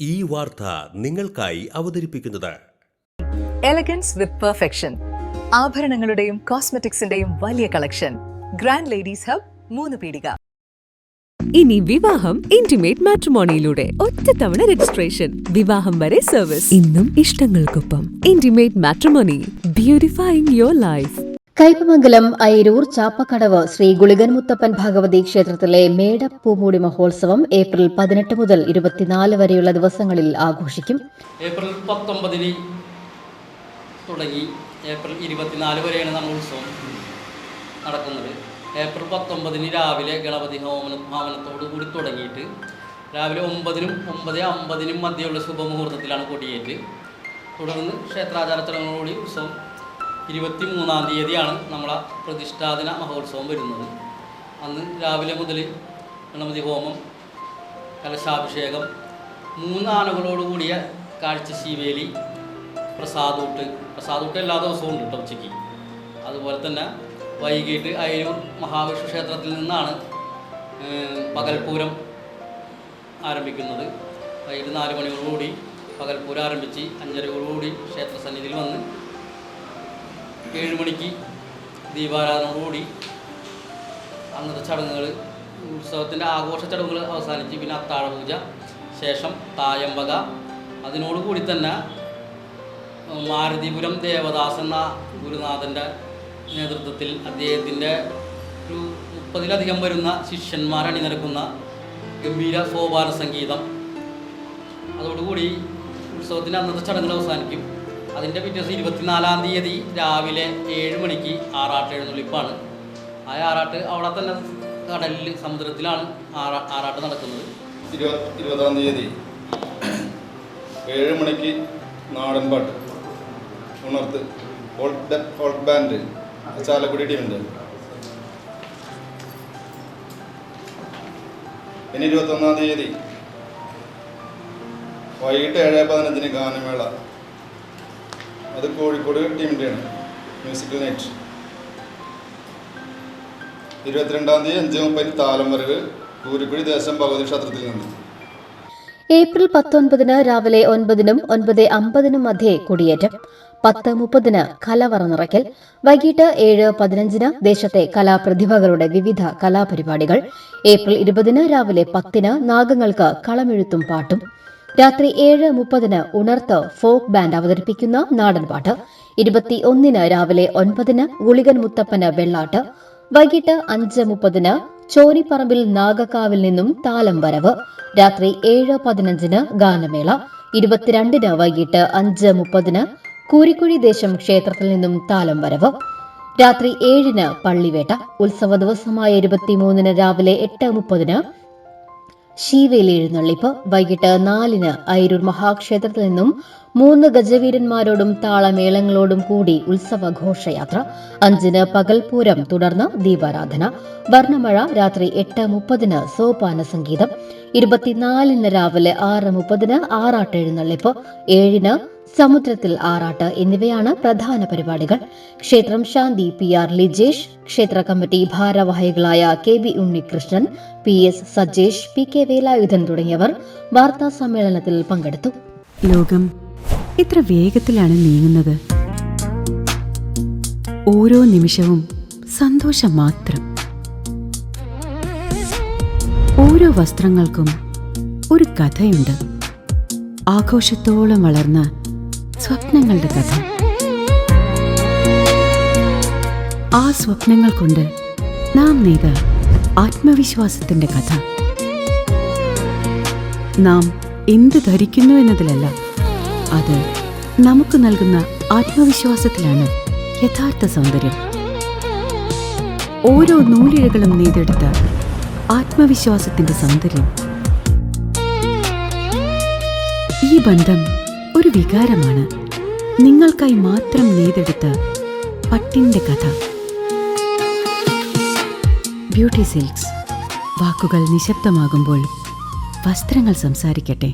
ഈ വാർത്ത നിങ്ങൾക്കായി അവതരിപ്പിക്കുന്നത് എലഗൻസ് വിത്ത് പെർഫെക്ഷൻ, ആഭരണങ്ങളുടെയും കോസ്മെറ്റിക്സിന്റെയും വലിയ കളക്ഷൻ. ഗ്രാൻഡ് ലേഡീസ് ഹബ്, 3 പീടിക. ഇനി വിവാഹം ഇന്റിമേറ്റ് മാട്രിമോണിയിലൂടെ ഒറ്റത്തവണ രജിസ്ട്രേഷൻ, വിവാഹം വരെ സർവീസ്. ഇന്നും ഇഷ്ടങ്ങൾക്കൊപ്പം intimate matrimony, beautifying your life. Kaipamangalam Ayiroor Chappakadavu Shri Gulikan Muthappan Bhagavathi ക്ഷേത്രത്തിലെ മേടപ്പൂമൂടി മഹോത്സവം ഏപ്രിൽ 18 മുതൽ 24 വരെയുള്ള ദിവസങ്ങളിൽ ആഘോഷിക്കും. ഏപ്രിൽ 19 തുടങ്ങി ഏപ്രിൽ 24 വരെയാണ് നമ്മൾ ഉത്സവം നടക്കുന്നത്. ഏപ്രിൽ 19 രാവിലെ ഗണപതി ഹോമനത്തോടു കൂടി തുടങ്ങിയിട്ട് രാവിലെ 9-നും 9:50-നും മധ്യയുള്ള ശുഭമുഹൂർത്തത്തിലാണ് കൊടിയേറ്റ്. തുടർന്ന് ക്ഷേത്രാചാര ചടങ്ങുകളോടുകൂടി ഉത്സവം 23-ാം തീയതിയാണ് നമ്മളെ പ്രതിഷ്ഠാദിന മഹോത്സവം വരുന്നത്. അന്ന് രാവിലെ മുതൽ ഗണപതി ഹോമം, കലശാഭിഷേകം, 3 ആനകളോടുകൂടിയ കാഴ്ചശീവേലി, പ്രസാദൂട്ട് എല്ലാ ദിവസവും ഉണ്ട് കേട്ടോ ഉച്ചയ്ക്ക്. അതുപോലെ തന്നെ വൈകിട്ട് അയിരൂർ മഹാവിഷ്ണു ക്ഷേത്രത്തിൽ നിന്നാണ് പകൽപൂരം ആരംഭിക്കുന്നത്. വൈകിട്ട് 4 മണിയോടുകൂടി പകൽപൂരം ആരംഭിച്ച് 5:30 ക്ഷേത്രസന്നിധിയിൽ വന്ന് 7 മണിക്ക് ദീപാരാധനയോടുകൂടി അന്നത്തെ ചടങ്ങുകൾ, ഉത്സവത്തിൻ്റെ ആഘോഷ ചടങ്ങുകൾ അവസാനിച്ച് പിന്നെ അത്താഴപൂജ, ശേഷം തായമ്പക. അതിനോടുകൂടി തന്നെ മാരുതിപുരം ദേവദാസ് എന്ന ഗുരുനാഥൻ്റെ നേതൃത്വത്തിൽ അദ്ദേഹത്തിൻ്റെ ഒരു 30-ലധികം വരുന്ന ശിഷ്യന്മാർ അണിനിരക്കുന്ന ഗംഭീര സോപാന സംഗീതം. അതോടുകൂടി ഉത്സവത്തിൻ്റെ അന്നത്തെ ചടങ്ങുകൾ അവസാനിക്കും. അതിൻ്റെ പിറ്റേ ദിവസം 24-ാം തീയതി രാവിലെ 7 മണിക്ക് ആറാട്ട് എഴുന്നള്ളിപ്പാണ്. ആ ആറാട്ട് അവിടെ തന്നെ കടലിൽ, സമുദ്രത്തിലാണ് ആറാട്ട് നടക്കുന്നത്. 20-ാം തീയതി 7 മണിക്ക് നാടൻപാട്ട്, ഉണർത്ത്, ഫോൾക്ക് ബാൻഡ്, ചാലക്കുടി ടീമിൻ്റെ. പിന്നെ 21-ാം തീയതി വൈകിട്ട് 7:15-ന് ഗാനമേള. അത് കോഴിക്കോട് ടീമിൻ്റെയാണ്, മ്യൂസിക്കൽ നൈറ്റ്. 22-ാം തീയതി 5:30 താലം വരവ്, കൂരിക്കുഴി ദേശം ഭഗവതി ക്ഷേത്രത്തിൽ നിന്ന്. ഏപ്രിൽ 19-ന് രാവിലെ 9-നും 9:50-നും മധ്യേ കൊടിയേറ്റം. 10:30-ന് കലവറ നിറയ്ക്കൽ. വൈകിട്ട് 7:15-ന് ദേശത്തെ കലാപ്രതിഭകളുടെ വിവിധ കലാപരിപാടികൾ. ഏപ്രിൽ 20-ന് രാവിലെ 10-ന് നാഗങ്ങൾക്ക് കളമെഴുത്തും പാട്ടും. രാത്രി 7:30-ന് ഉണർത്ത് ഫോക്ക് ബാൻഡ് അവതരിപ്പിക്കുന്ന നാടൻപാട്ട്. 21-ന് രാവിലെ 9-ന് ഗുളികൻ മുത്തപ്പന് വെള്ളാട്ട്. വൈകിട്ട് 5:30-ന് ചോരിപ്പറമ്പിൽ നാഗക്കാവിൽ നിന്നും താലം വരവ്. രാത്രി 7:15-ന് ഗാനമേള. 22-ന് വൈകിട്ട് 5:30-ന് കൂരിക്കുഴി ദേശം ക്ഷേത്രത്തിൽ നിന്നും താലം വരവ്. രാത്രി 7-ന് പള്ളിവേട്ട. ഉത്സവ ദിവസമായ 23-ന് രാവിലെ 8:30-ന് ശീവേലി എഴുന്നള്ളിപ്പ്. വൈകിട്ട് 4-ന് അയിരൂർ മഹാക്ഷേത്രത്തിൽ നിന്നും 3 ഗജവീരന്മാരോടും താളമേളങ്ങളോടും കൂടി ഉത്സവ ഘോഷയാത്ര. 5-ന് പകൽപൂരം, തുടർന്ന് ദീപാരാധന. വർണ്ണമഴ. രാത്രി 8:30-ന് സോപാന സംഗീതം. 24-ന് രാവിലെ 6:30-ന് ആറാട്ട് എഴുന്നള്ളിപ്പ്. 7-ന് സമുദ്രത്തിൽ ആറാട്ട് എന്നിവയാണ് പ്രധാന പരിപാടികൾ. ക്ഷേത്രം ശാന്തി PR ലിജേഷ്, ക്ഷേത്ര കമ്മിറ്റി ഭാരവാഹികളായ KB Unnikrishnan, PS Sajesh, PK Velayudhan തുടങ്ങിയവർ വാർത്താ സമ്മേളനത്തിൽ പങ്കെടുത്തു. ലോകം ഇത്ര വേഗത്തിലാണ് നീങ്ങുന്നത്. ഓരോ നിമിഷവും സന്തോഷം മാത്രം. ഓരോ വസ്ത്രങ്ങൾക്കും ഒരു കഥയുണ്ട്. ആഘോഷത്തോളം വളർന്ന സ്വപ്നങ്ങളുടെ കഥ. ആ സ്വപ്നങ്ങൾ കൊണ്ട് നാം നെയ്ത ആത്മവിശ്വാസത്തിന്റെ കഥ. നാം എന്ത് ധരിക്കുന്നു എന്നതിലല്ല, അത് നമുക്ക് നൽകുന്ന ആത്മവിശ്വാസത്തിലാണ് യഥാർത്ഥ സൗന്ദര്യം. ഓരോ നൂലിഴകളും നെയ്തെടുത്ത ആത്മവിശ്വാസത്തിന്റെ സൗന്ദര്യം. ഈ ബന്ധം ഒരു വികാരമാണ്. നിങ്ങൾക്കായി മാത്രം നെയ്തെടുത്ത പട്ടിന്റെ കഥ. Beauty silks. വാക്കുകൾ നിശബ്ദമാകുമ്പോൾ വസ്ത്രങ്ങൾ സംസാരിക്കട്ടെ.